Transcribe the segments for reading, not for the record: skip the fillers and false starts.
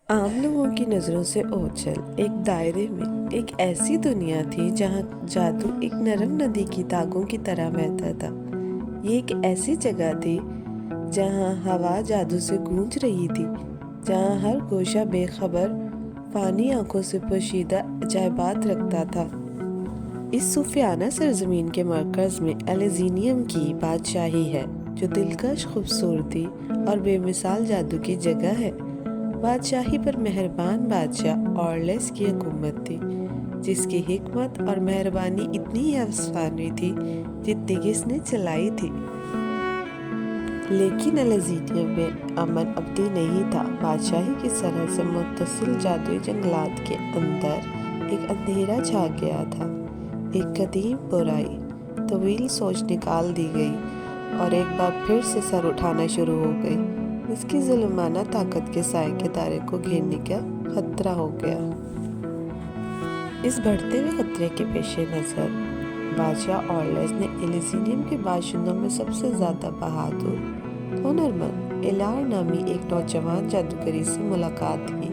عام لوگوں کی نظروں سے اوجھل ایک دائرے میں ایک ایسی دنیا تھی جہاں جادو ایک نرم ندی کی داغوں کی طرح بہتا تھا۔ یہ ایک ایسی جگہ تھی جہاں ہوا جادو سے گونج رہی تھی، جہاں ہر گوشہ بے خبر فانی آنکھوں سے پوشیدہ عجائبات رکھتا تھا۔ اس صوفیانہ سرزمین کے مرکز میں ایلیزینیم کی بادشاہی ہے، جو دلکش خوبصورتی اور بے مثال جادو کی جگہ ہے۔ بادشاہی پر مہربان بادشاہ اورلیس کی حکومت تھی، جس کی حکمت اور مہربانی اتنی ہی افسانوی تھی جتنی کہ اس نے چلائی تھی۔ لیکن ایلیزینیم میں امن ابدی نہیں تھا۔ بادشاہی کی سرحد سے متصل جادوئی جنگلات کے اندر ایک اندھیرا چھا گیا تھا۔ ایک قدیم برائی طویل سوچ نکال دی گئی اور ایک بار پھر سے سر اٹھانا شروع ہو گئی۔ اس کی ظلمانہ طاقت کے سائے کے دائرے کو گھیرنے کا خطرہ ہو گیا۔ اس بڑھتے ہوئے خطرے کے پیش نظر بادشاہ اورلیس نے ایلیزینیم کے باشندوں میں سب سے زیادہ بہادر ہنرمند ایلار نامی ایک نوجوان جادوگری سے ملاقات کی۔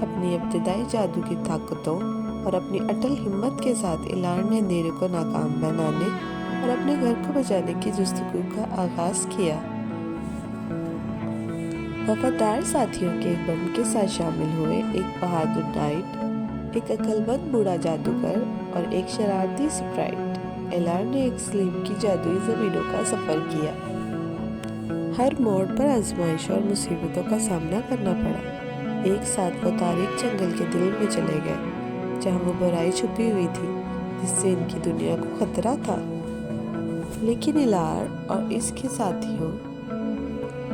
اپنی ابتدائی جادو کی طاقتوں اور اپنی اٹل ہمت کے ساتھ ایلار نے اندھیرے کو ناکام بنانے اور اپنے گھر کو بچانے کی جستجو کا آغاز کیا۔ وفادار ساتھیوں کے ایک بانڈ کے ساتھ شامل ہوئے ایک بہادر نائٹ، ایک عقل مند بوڑھا جادوگر اور ایک شرارتی سپرائٹ، ایلار نے ایک سلیم کی جادوئی زمینوں کا سفر کیا۔ ہر موڑ پر آزمائشوں اور مصیبتوں کا سامنا کرنا پڑا۔ ایک ساتھ وہ تاریک جنگل کے دل میں چلے گئے، جہاں وہ برائی چھپی ہوئی تھی جس سے ان کی دنیا کو خطرہ تھا۔ لیکن ایلار اور اس کے ساتھیوں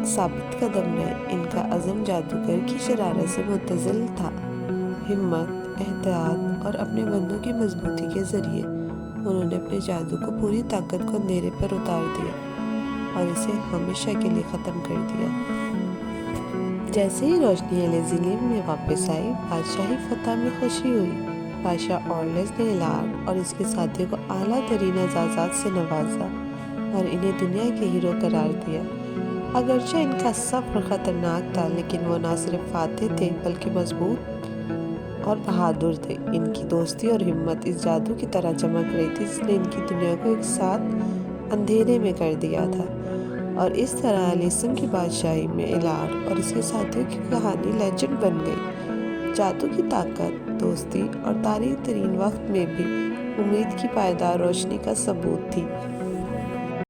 ثابت قدم رہے۔ ان کا عزم جادوگر کی شرارت سے متصل تھا۔ ہمت، احتیاط اور اپنے بندوں کی مضبوطی کے ذریعے انہوں نے اپنے جادو کو پوری طاقت کو اندھیرے پر اتار دیا اور اسے ہمیشہ کے لیے ختم کر دیا۔ جیسے ہی روشنی ایلیزینیم میں واپس آئی، بادشاہی فتح میں خوشی ہوئی۔ بادشاہ اورلیس نے ایلار اور اس کے ساتھیوں کو اعلیٰ ترین اعزازات سے نوازا اور انہیں دنیا کے ہیرو قرار دیا۔ اگرچہ ان کا سفر خطرناک تھا، لیکن وہ نہ صرف فاتح تھے بلکہ مضبوط اور بہادر تھے۔ ان کی دوستی اور ہمت اس جادو کی طرح چمک رہی تھی جس نے ان کی دنیا کو ایک ساتھ اندھیرے میں کر دیا تھا۔ اور اس طرح ایلیزینیم کی بادشاہی میں ایلار اور اس کے ساتھیوں کی کہانی لیجنڈ بن گئی۔ جادو کی طاقت، دوستی اور تاریک ترین وقت میں بھی امید کی پائیدار روشنی کا ثبوت تھی۔